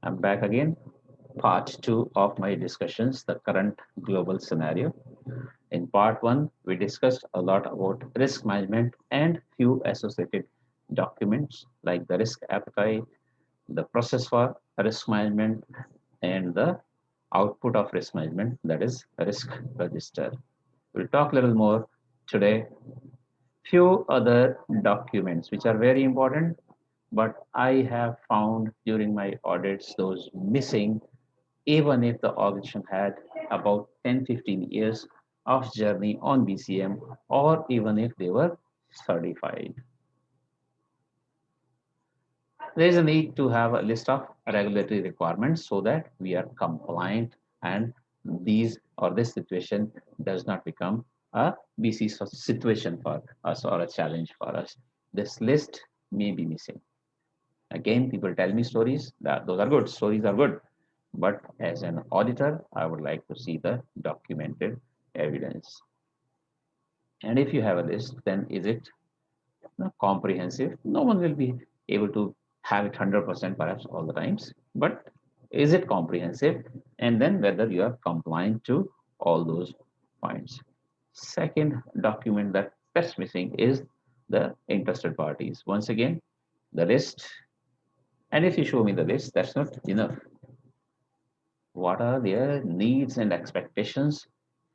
I'm back again. Part two of my discussions, the current global scenario. In part one, we discussed a lot about risk management and few associated documents like the risk appetite, the process for risk management, and the output of risk management, that is risk register. We'll talk a little more today. Few other documents which are very important, but I have found during my audits those missing even if the organization had about 10-15 years of journey on BCM, or even if they were certified. There is a need to have a list of regulatory requirements so that we are compliant and these or this situation does not become a BC situation for us or a challenge for us. This list may be missing. Again, people tell me stories that those are good, stories are good. But as an auditor, I would like to see the documented evidence. And if you have a list, then is it comprehensive? No one will be able to have it 100% perhaps all the times, but is it comprehensive? And then whether you are compliant to all those points. Second document that's missing is the interested parties. Once again, the list. And if you show me the list, that's not enough. What are their needs and expectations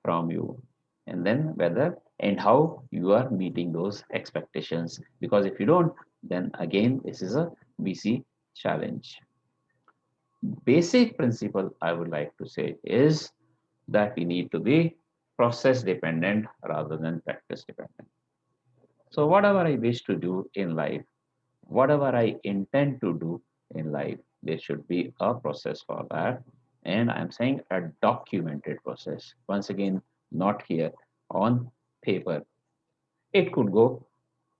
from you, and then whether and how you are meeting those expectations, because if you don't, then again this is a BC challenge. Basic principle I would like to say is that we need to be process dependent rather than practice dependent. So whatever I wish to do in life, whatever I intend to do in life, there should be a process for that. And I'm saying a documented process. Once again, not here on paper. It could go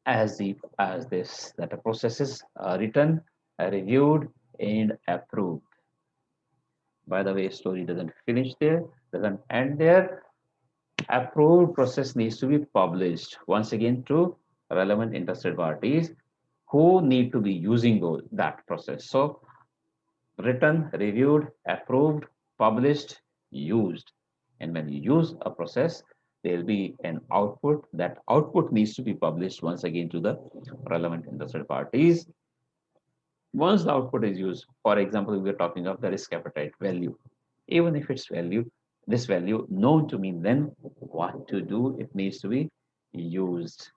as deep as this, that a process is written, reviewed, and approved. By the way, story doesn't finish there, doesn't end there. Approved process needs to be published once again to relevant interested parties who need to be using that process. So written, reviewed, approved, published, used. And when you use a process, there will be an output. That output needs to be published once again to the relevant interested parties. Once the output is used, for example, we are talking of the risk appetite value. Even if it's value, this value known to me, then what to do, it needs to be used.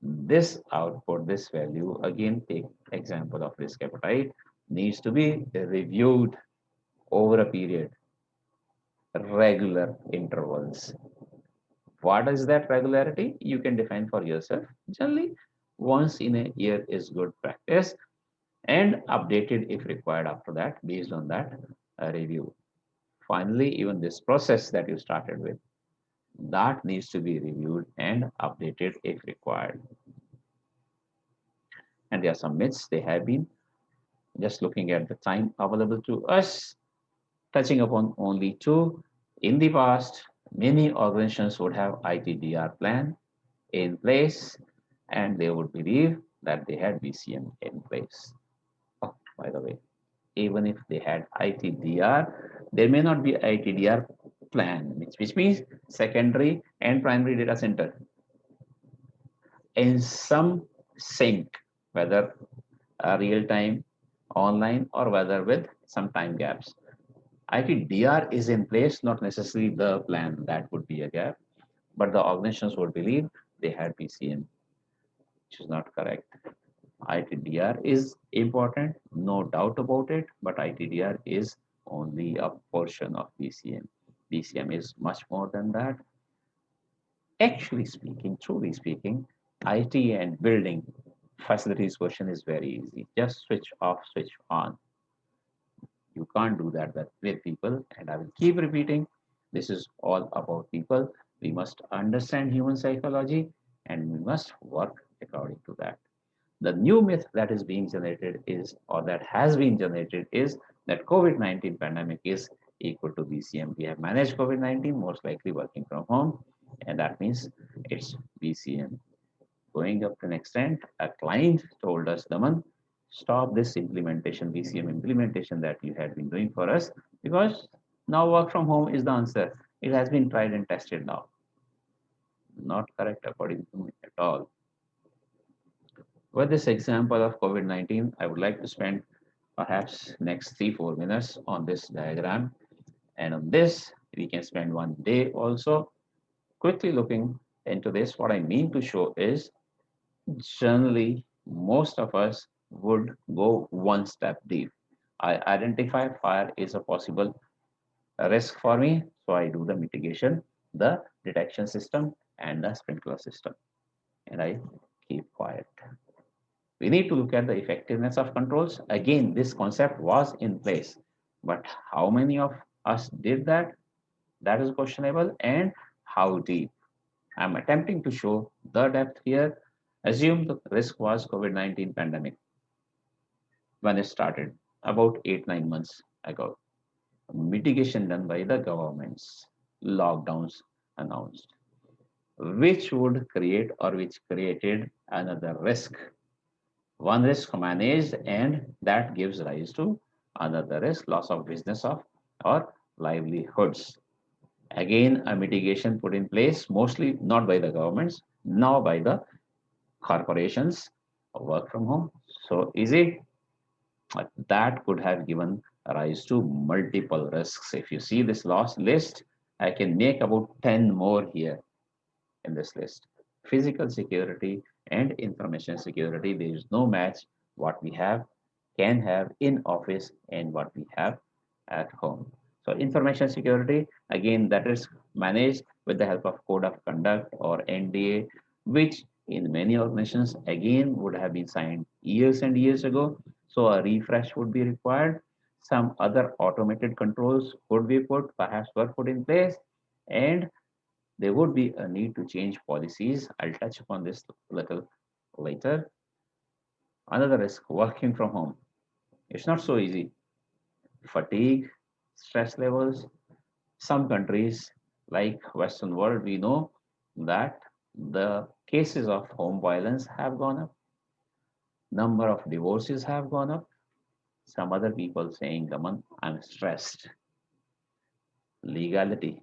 This output, this value, again, take example of risk appetite, needs to be reviewed over a period, regular intervals. What is that regularity? You can define for yourself. Generally, once in a year is good practice and updated if required after that based on that review. Finally, even this process that you started with, that needs to be reviewed and updated if required. And there are some myths, they have been just looking at the time available to us, touching upon only two. In the past, many organizations would have ITDR plan in place and they would believe that they had BCM in place. Oh, by the way, even if they had ITDR, there may not be ITDR plan, which means secondary and primary data center in some sync, whether real time, online, or whether with some time gaps. ITDR is in place, not necessarily the plan, that would be a gap, but the organizations would believe they had PCM, which is not correct. ITDR is important, no doubt about it, but ITDR is only a portion of BCM. BCM is much more than that. Actually speaking, truly speaking, IT and building facilities question is very easy. Just switch off, switch on. You can't do that with people. And I will keep repeating, this is all about people. We must understand human psychology and we must work according to that. The new myth that is being generated is, or that has been generated is that COVID-19 pandemic is equal to BCM. We have managed COVID-19, most likely working from home, and that means it's BCM. Going up to an extent, a client told us, Daman, Stop this implementation, BCM implementation that you had been doing for us, because now work from home is the answer. It has been tried and tested now. Not correct according to me at all. With this example of COVID-19, I would like to spend perhaps next 3-4 minutes on this diagram. And on this, we can spend one day also. Quickly looking into this, what I mean to show is generally most of us would go one step deep. I identify fire is a possible risk for me, so I do the mitigation, the detection system, and the sprinkler system, and I keep quiet. We need to look at the effectiveness of controls. Again, this concept was in place, but how many of us did that? That is questionable, and how deep. I'm attempting to show the depth here. Assume the risk was COVID-19 pandemic when it started about 8-9 months ago. Mitigation done by the governments, lockdowns announced, which would create or which created another risk. One risk managed, and that gives rise to another risk, loss of business of or livelihoods. Again, a mitigation put in place, mostly not by the governments, now by the corporations, work from home. So easy. That could have given rise to multiple risks. If you see this loss list, I can make about 10 more here in this list. Physical security and information security, there is no match what we have, can have in office and what we have at home. So information security, again, that is managed with the help of code of conduct or NDA, which in many organizations again would have been signed years and years ago. So a refresh would be required. Some other automated controls could be put, perhaps were put in place, and there would be a need to change policies. I'll touch upon this little later. Another risk, working from home. It's not so easy. Fatigue, stress levels. Some countries, like Western world, we know that the cases of home violence have gone up. Number of divorces have gone up. Some other people saying, Daman, I'm stressed. Legality.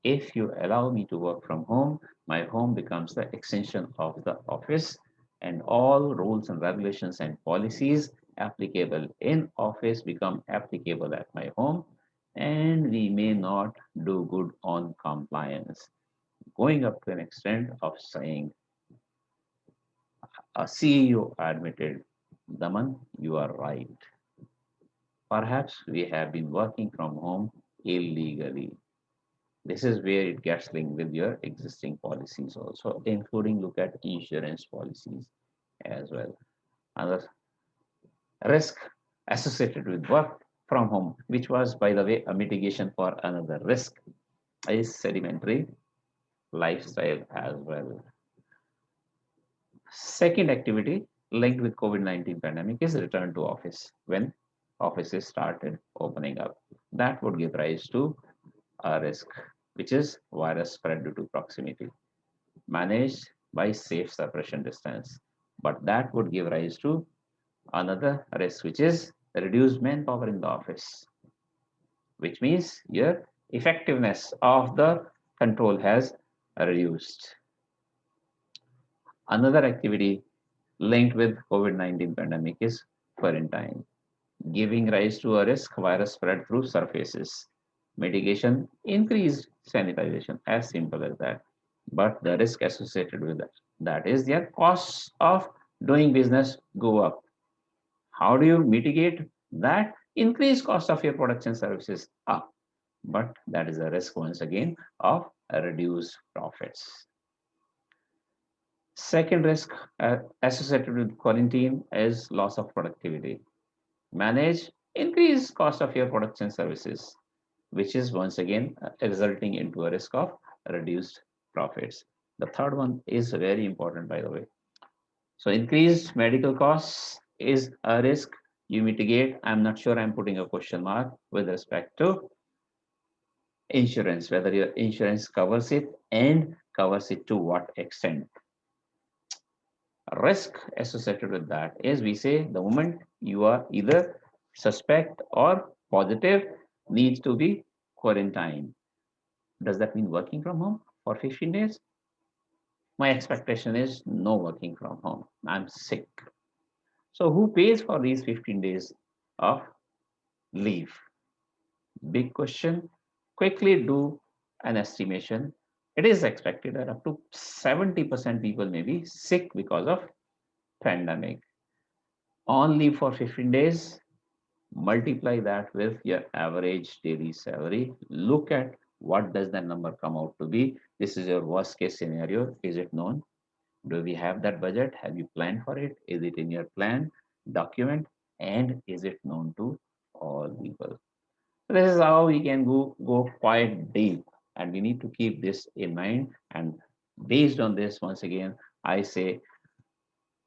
If you allow me to work from home, my home becomes the extension of the office, and all rules and regulations and policies applicable in office become applicable at my home, and we may not do good on compliance. Going up to an extent of saying, a CEO admitted, Daman, you are right. Perhaps we have been working from home illegally. This is where it gets linked with your existing policies also, including look at insurance policies as well. Another risk associated with work from home, which was, by the way, a mitigation for another risk, is sedimentary lifestyle as well. Second activity linked with COVID-19 pandemic is return to office when offices started opening up. That would give rise to a risk, which is virus spread due to proximity, managed by safe separation distance. But that would give rise to another risk, which is reduced manpower in the office, which means your effectiveness of the control has reduced. Another activity linked with COVID-19 pandemic is quarantine, giving rise to a risk virus spread through surfaces. Mitigation, increased sanitization, as simple as that. But the risk associated with that is their costs of doing business go up. How do you mitigate that? Increased cost of your products and services up. But that is a risk once again of reduced profits. Second risk associated with quarantine is loss of productivity. Manage increased cost of your products and services, which is once again resulting into a risk of reduced profits. The third one is very important, by the way. So increased medical costs is a risk you mitigate. I'm not sure I'm putting a question mark with respect to insurance, whether your insurance covers it and covers it to what extent. Risk associated with that is we say the moment you are either suspect or positive needs to be quarantined. Does that mean working from home for 15 days? My expectation is no working from home. I'm sick. So who pays for these 15 days of leave? Big question. Quickly do an estimation. It is expected that up to 70% people may be sick because of pandemic. On leave for 15 days, multiply that with your average daily salary. Look at what does that number come out to be. This is your worst case scenario. Is it known? Do we have that budget? Have you planned for it? Is it in your plan document? And is it known to all people? So this is how we can go quite deep, and we need to keep this in mind. And based on this, once again, I say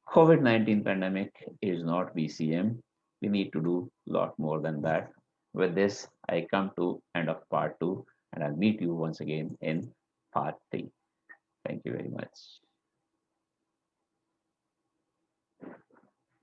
COVID-19 pandemic is not VCM. We need to do a lot more than that. With this, I come to end of part two, and I'll meet you once again in part three. Thank you very much.